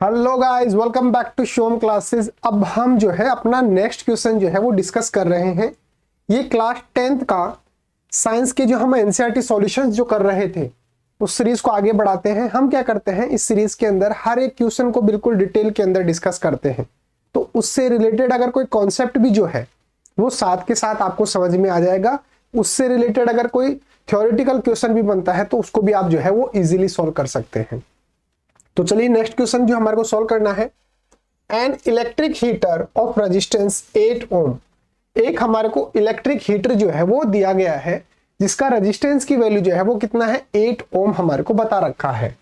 Hello guys, welcome back to शोम classes. अब हम जो है अपना नेक्स्ट क्वेश्चन जो है वो डिस्कस कर रहे हैं। ये क्लास 10th का साइंस के जो हम एनसीईआरटी सॉल्यूशंस जो कर रहे थे उस सीरीज को आगे बढ़ाते हैं। हम क्या करते हैं, इस सीरीज के अंदर हर एक क्वेश्चन को बिल्कुल डिटेल के अंदर डिस्कस करते हैं, तो उससे रिलेटेड अगर कोई कॉन्सेप्ट भी जो है वो साथ के साथ आपको समझ में आ जाएगा। उससे रिलेटेड अगर कोई थ्योरेटिकल क्वेश्चन भी बनता है तो उसको भी आप जो है वो इजीली सॉल्व कर सकते हैं। तो चलिए नेक्स्ट क्वेश्चन जो हमारे को सॉल्व करना है, an electric heater of resistance 8 ओम। एक हमारे को इलेक्ट्रिक हीटर जो है वो दिया गया है जिसका रेजिस्टेंस की वैल्यू जो है वो कितना है, 8 ओम हमारे को बता रखा है।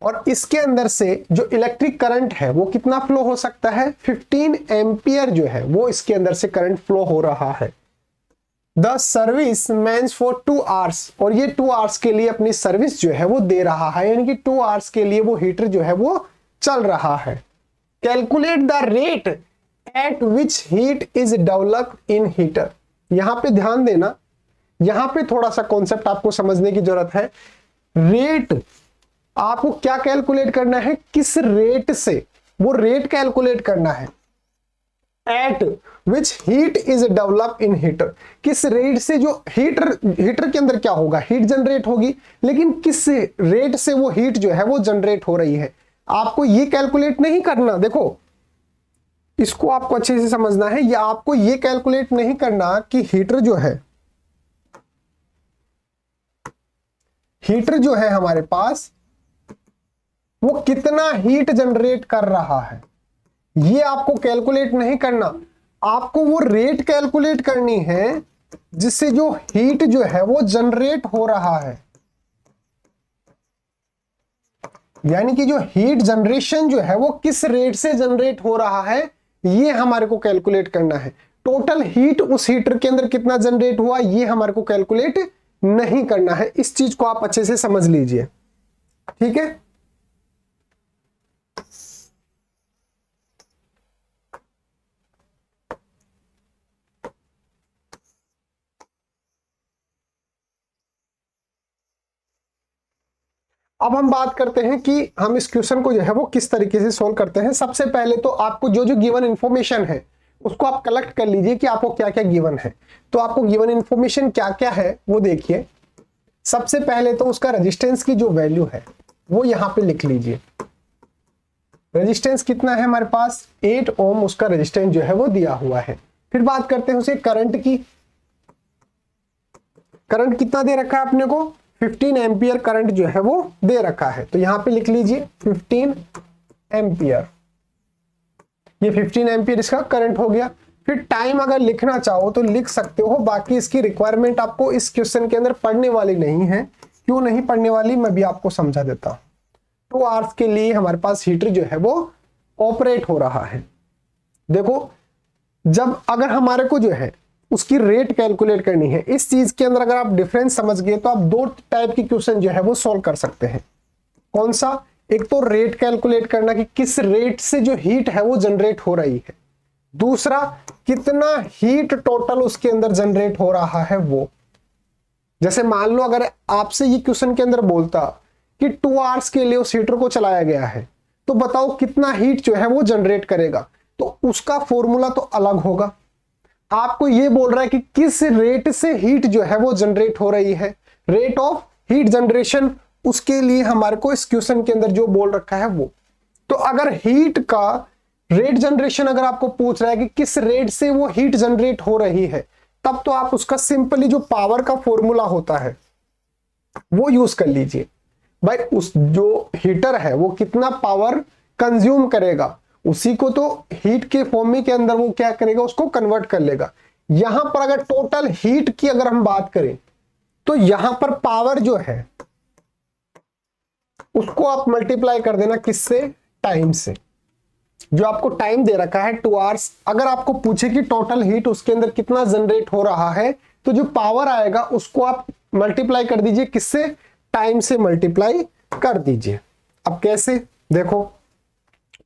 और इसके अंदर से जो इलेक्ट्रिक करंट है वो कितना फ्लो हो सकता है, 15 एम्पियर जो है वो इसके अंदर से करंट फ्लो हो रहा है। The service mains for 2 hours, और ये 2 आवर्स के लिए अपनी सर्विस जो है वो दे रहा है, यानी कि 2 आवर्स के लिए वो हीटर जो है वो चल रहा है। Calculate the rate at which heat is developed in heater. यहां पे ध्यान देना, यहां पे थोड़ा सा कॉन्सेप्ट आपको समझने की जरूरत है। रेट आपको क्या कैलकुलेट करना है, किस रेट से वो रेट कैलकुलेट करना है। Eight which heat is develop in heater, किस रेट से जो हीटर के अंदर क्या होगा, हीट जनरेट होगी, लेकिन किस रेट से वो हीट जो है वो जनरेट हो रही है, आपको ये कैलकुलेट नहीं करना। देखो इसको आपको अच्छे से समझना है, या आपको ये कैलकुलेट नहीं करना कि हीटर जो है हमारे पास वो कितना हीट जनरेट कर रहा है, ये आपको कैलकुलेट नहीं करना। आपको वो रेट कैलकुलेट करनी है जिससे जो हीट जो है वो जनरेट हो रहा है, यानी कि जो हीट जनरेशन जो है वो किस रेट से जनरेट हो रहा है ये हमारे को कैलकुलेट करना है। टोटल हीट उस हीटर के अंदर कितना जनरेट हुआ ये हमारे को कैलकुलेट नहीं करना है। इस चीज को आप अच्छे से समझ लीजिए, ठीक है। अब हम बात करते हैं कि हम इस क्वेश्चन को जो है वो किस तरीके से सोल्व करते हैं। सबसे पहले तो आपको जो जो गिवन इंफॉर्मेशन है उसको आप कलेक्ट कर लीजिए कि आपको क्या क्या गिवन है। तो आपको गिवन इंफॉर्मेशन क्या क्या है वो देखिए। सबसे पहले तो उसका रेजिस्टेंस की जो वैल्यू है वो यहां पे लिख लीजिए। रेजिस्टेंस कितना है हमारे पास, 8 ओम उसका रेजिस्टेंस जो है वो दिया हुआ है। फिर बात करते हैं उसे करंट की। करंट कितना दे रखा है अपने को, 15 एम्पियर करंट जो है वो दे रखा है। तो यहां पे लिख लीजिए 15 एम्पियर, ये 15 एम्पियर इसका करंट हो गया। फिर टाइम अगर लिखना चाहो तो लिख सकते हो, बाकी इसकी रिक्वायरमेंट आपको इस क्वेश्चन के अंदर पढ़ने वाली नहीं है। क्यों नहीं पढ़ने वाली मैं भी आपको समझा देता हूं। 2 आवर्स के लिए हमारे पास हीटर जो है वो ऑपरेट हो रहा है। देखो जब अगर हमारे को जो है उसकी रेट कैलकुलेट करनी है, इस चीज के अंदर अगर आप डिफरेंस समझ गए तो आप 2 टाइप की क्वेश्चन जो है वो सॉल्व कर सकते हैं। कौन सा, एक तो रेट कैलकुलेट करना कि किस रेट से जो हीट है वो जनरेट हो रही है, दूसरा कितना हीट टोटल उसके अंदर जनरेट हो रहा है वो। जैसे मान लो अगर आपसे ये क्वेश्चन के अंदर बोलता कि 2 आवर्स के लिए उस हीटर को चलाया गया है तो बताओ कितना हीट जो है वो जनरेट करेगा, तो उसका फॉर्मूला तो अलग होगा। आपको ये बोल रहा है कि किस रेट से हीट जो है वो जनरेट हो रही है, रेट ऑफ हीट जनरेशन, उसके लिए हमारे को इस क्वेश्चन के अंदर जो बोल रखा है वो। तो अगर हीट का रेट जनरेशन अगर आपको पूछ रहा है कि किस रेट से वो हीट जनरेट हो रही है, तब तो आप उसका सिंपली जो पावर का फॉर्मूला होता है वो यूज कर लीजिए। भाई उस जो हीटर है वो कितना पावर कंज्यूम करेगा, उसी को तो हीट के फॉर्म में के अंदर वो क्या करेगा, उसको कन्वर्ट कर लेगा। यहां पर अगर टोटल हीट की अगर हम बात करें तो यहां पर पावर जो है उसको आप मल्टीप्लाई कर देना किससे, टाइम से। जो आपको टाइम दे रखा है 2 आवर्स, अगर आपको पूछे कि टोटल हीट उसके अंदर कितना जनरेट हो रहा है तो जो पावर आएगा उसको आप मल्टीप्लाई कर दीजिए किससे, टाइम से मल्टीप्लाई कर दीजिए। अब कैसे, देखो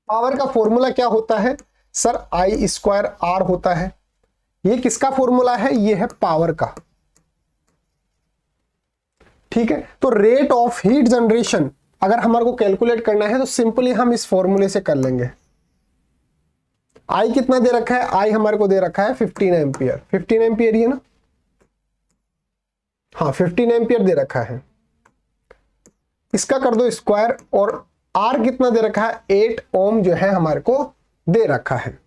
पावर का फॉर्मूला क्या होता है सर, आई स्क्वायर आर होता है। ये किसका फॉर्मूला है, ये है पावर का, ठीक है। तो रेट ऑफ हीट जनरेशन अगर हमारे को कैलकुलेट करना है तो सिंपली हम इस फॉर्मूले से कर लेंगे। आई कितना दे रखा है, आई हमारे को दे रखा है 15 एम्पियर, 15 एम्पियर ही है ना, हाँ 15 एम्पियर दे रखा है। इसका कर दो स्क्वायर, और आर कितना दे रखा है 8 ओम जो है हमारे को दे रखा है।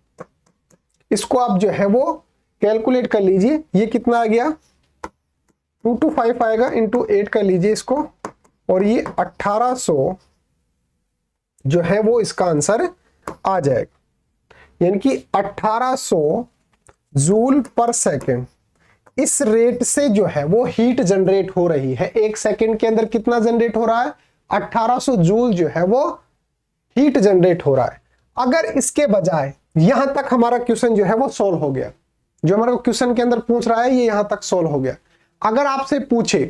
इसको आप जो है वो कैलकुलेट कर लीजिए, ये कितना आ गया 225 आएगा, इंटू 8 कर लीजिए इसको, और ये 1800 जो है वो इसका आंसर आ जाएगा। यानी कि 1800 जूल पर सेकेंड इस रेट से जो है वो हीट जनरेट हो रही है। एक सेकंड के अंदर कितना जनरेट हो रहा है, 1800 जूल जो है वो हीट जनरेट हो रहा है। अगर इसके बजाय यहां तक हमारा क्वेश्चन जो है वो सॉल्व हो गया, जो हमारा क्वेश्चन के अंदर पूछ रहा है ये यहां तक सॉल्व हो गया। अगर आपसे पूछे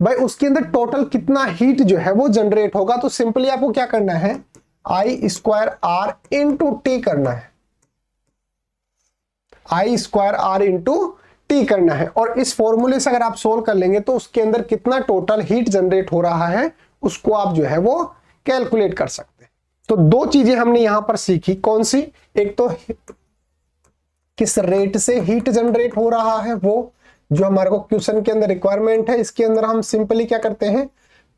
भाई उसके अंदर टोटल कितना हीट जो है वो जनरेट होगा, तो सिंपली आपको क्या करना है, आई स्क्वायर आर इंटू टी करना है, आई स्क्वायर आर इंटू टी करना है। और इस फॉर्मूले से अगर आप सोल्व कर लेंगे तो उसके अंदर कितना टोटल हीट जनरेट हो रहा है उसको आप जो है वो कैलकुलेट कर सकते हैं। तो दो चीजें हमने यहां पर सीखी, कौन सी, एक तो किस रेट से हीट जनरेट हो रहा है वो जो हमारे को क्वेश्चन के अंदर रिक्वायरमेंट है। इसके अंदर हम सिंपली क्या करते हैं,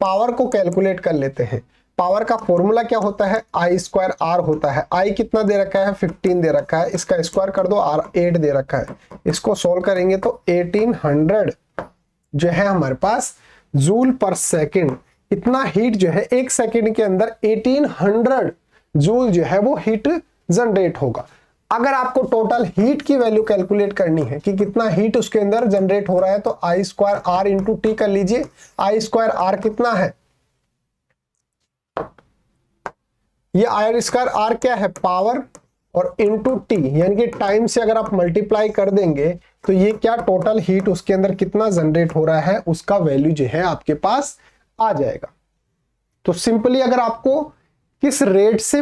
पावर को कैलकुलेट कर लेते हैं। पावर का फॉर्मूला क्या होता है, आई स्क्वायर आर होता है। आई कितना दे रखा है 15 दे रखा है, इसका स्क्वायर कर दो, आर 8 दे रखा है। इसको सोल्व करेंगे तो 1800 जो है हमारे पास जूल पर सेकंड, इतना हीट जो है एक सेकंड के अंदर 1800 जूल जो है वो हीट जनरेट होगा। अगर आपको टोटल हीट की वैल्यू कैलकुलेट करनी है कि कितना हीट उसके अंदर जनरेट हो रहा है, तो आई स्क्वायर आर इंटू टी कर लीजिए। आई स्क्वायर आर कितना है, ये आई स्क्वायर आर क्या है, पावर, और इंटू टी यानी कि टाइम से अगर आप मल्टीप्लाई कर देंगे तो ये क्या टोटल हीट उसके अंदर कितना जनरेट हो रहा है उसका वैल्यू जो है आपके पास आ जाएगा। तो सिंपली अगर आपको किस रेट से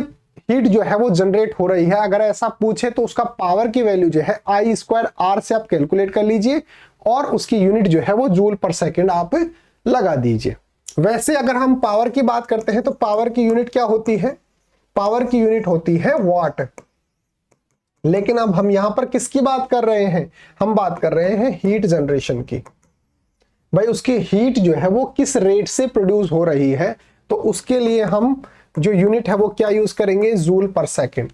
हीट जो है वो जनरेट हो रही है अगर ऐसा पूछे तो उसका पावर की वैल्यू जो है आई स्क्वायर आर से आप कैलकुलेट कर लीजिए, और उसकी यूनिट जो है वो जूल पर सेकंड आप लगा दीजिए। वैसे अगर हम पावर की बात करते हैं तो पावर की यूनिट क्या होती है, पावर की यूनिट होती है वाट। लेकिन अब हम यहां पर किसकी बात कर रहे हैं, हम बात कर रहे हैं हीट जनरेशन की। भाई उसकी हीट जो है वो किस रेट से प्रोड्यूस हो रही है, तो उसके लिए हम जो यूनिट है वो क्या यूज करेंगे, जूल पर सेकंड।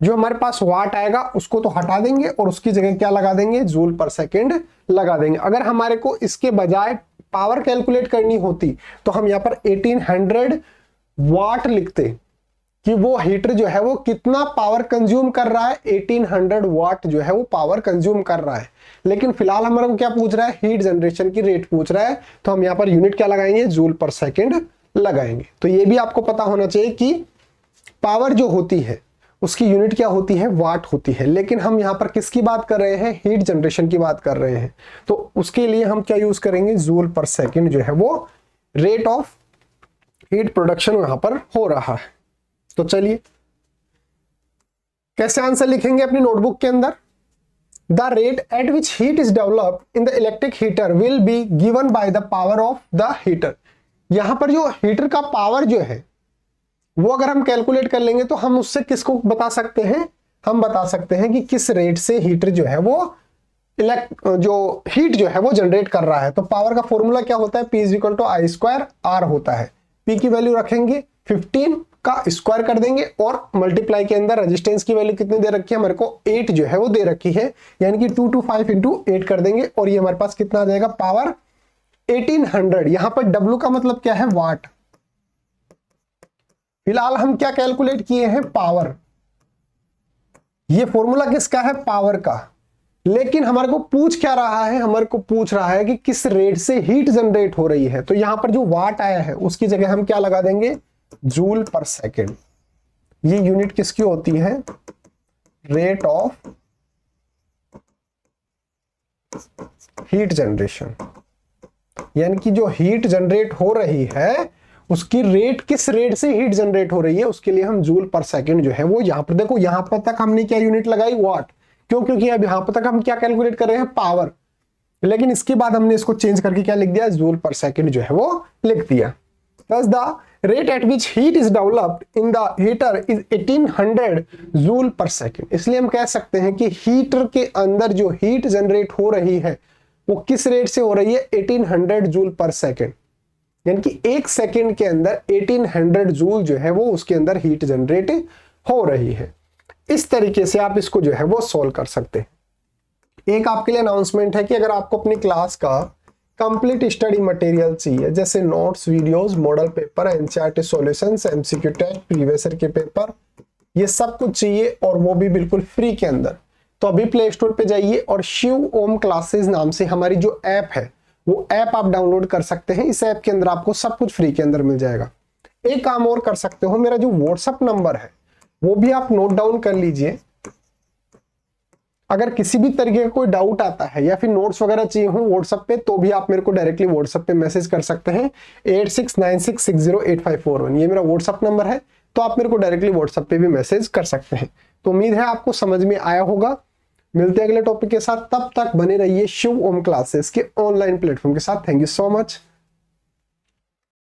जो हमारे पास वाट आएगा उसको तो हटा देंगे और उसकी जगह क्या लगा देंगे, जूल पर सेकंड लगा देंगे। अगर हमारे को इसके बजाय पावर कैलकुलेट करनी होती तो हम यहाँ पर 1800 वाट लिखते कि वो हीटर जो है वो कितना पावर कंज्यूम कर रहा है, 1800 वाट जो है वो पावर कंज्यूम कर रहा है। लेकिन फिलहाल हमारे को क्या पूछ रहा है, हीट जनरेशन की रेट पूछ रहा है, तो हम यहाँ पर यूनिट क्या लगाएंगे, जूल पर सेकंड लगाएंगे। तो ये भी आपको पता होना चाहिए कि पावर जो होती है उसकी यूनिट क्या होती है, वाट होती है। लेकिन हम यहाँ पर किसकी बात कर रहे हैं, हीट जनरेशन की बात कर रहे हैं, तो उसके लिए हम क्या यूज करेंगे, जूल पर सेकंड जो है वो रेट ऑफ हीट प्रोडक्शन यहां पर हो रहा है। तो चलिए कैसे आंसर लिखेंगे अपनी नोटबुक के अंदर, the rate at which heat is developed in the electric heater will be given by the power of the heater. यहां पर जो हीटर का पावर जो है वो अगर हम कैलकुलेट कर लेंगे तो हम उससे किसको बता सकते हैं, हम बता सकते हैं कि किस रेट से हीटर जो है वो जो हीट जो है वो जनरेट कर रहा है। तो पावर का फॉर्मूला क्या होता है, P is equal to I square R होता है। P की वैल्यू रखेंगे 15 का स्क्वायर कर देंगे और मल्टीप्लाई के अंदर रेजिस्टेंस की वैल्यू कितनी दे रखी है, हमारे को 8 जो है वो दे रखी है, यानी कि 225 इंटू 8 कर देंगे और ये हमारे पास कितना आ जाएगा, पावर 1800। यहां पर W का मतलब क्या है, वाट। फिलहाल हम क्या कैलकुलेट किए हैं, पावर। ये फॉर्मूला किसका है, पावर का। लेकिन हमारे को पूछ क्या रहा है, हमारे को पूछ रहा है कि किस रेट से हीट जनरेट हो रही है। तो यहां पर जो वाट आया है उसकी जगह हम क्या लगा देंगे, जूल पर सेकेंड। ये यूनिट किसकी होती है, रेट ऑफ हीट जनरेशन। यानी कि जो हीट जनरेट हो रही है उसकी रेट, किस रेट से हीट जनरेट हो रही है उसके लिए हम जूल पर सेकेंड जो है वो यहां पर, देखो यहां पर तक हमने क्या यूनिट लगाई, वाट। क्यों, क्योंकि अब यहां पर तक हम क्या कैलकुलेट कर रहे हैं, पावर। लेकिन इसके बाद हमने इसको चेंज करके क्या लिख दिया, जूल पर सेकेंड जो है वो लिख दिया। Thus the rate at which heat is developed in the heater is 1800 joule पर सेकेंड। इसलिए हम कह सकते हैं कि हीटर के अंदर जो हीट जनरेट हो रही है वो किस रेट से हो रही है, 1800 जूल पर सेकेंड। यानी कि एक सेकेंड के अंदर 1800 जूल जो है वो उसके अंदर हीट जनरेट हो रही है। इस तरीके से आप इसको जो है वो सॉल्व कर सकते हैं। एक आपके लिए अनाउंसमेंट है कि अगर आपको अपनी क्लास का कंप्लीट स्टडी मटेरियल चाहिए, जैसे notes, videos, model paper, NCERT solutions, MCQ test, previous year के पेपर, ये सब कुछ चाहिए और वो भी बिल्कुल फ्री के अंदर, तो अभी प्ले स्टोर पे जाइए और शिव ओम क्लासेस नाम से हमारी जो ऐप है वो ऐप आप डाउनलोड कर सकते हैं। इस ऐप के अंदर आपको सब कुछ फ्री के अंदर मिल जाएगा। एक काम और कर सकते हो, मेरा जो व्हाट्सएप नंबर है वो भी आप नोट डाउन कर लीजिए। अगर किसी भी तरीके का कोई डाउट आता है या फिर नोट्स वगैरह चाहिए हो व्हाट्सएप पे, तो भी आप मेरे को डायरेक्टली व्हाट्सएप पे मैसेज कर सकते हैं 8696608541। ये मेरा व्हाट्सएप नंबर है, तो आप मेरे को डायरेक्टली व्हाट्सएप पे भी मैसेज कर सकते हैं। तो उम्मीद है आपको समझ में आया होगा। मिलते हैं अगले टॉपिक के साथ, तब तक बने रहिए शिव ओम क्लासेस के ऑनलाइन प्लेटफॉर्म के साथ। Thank you so much.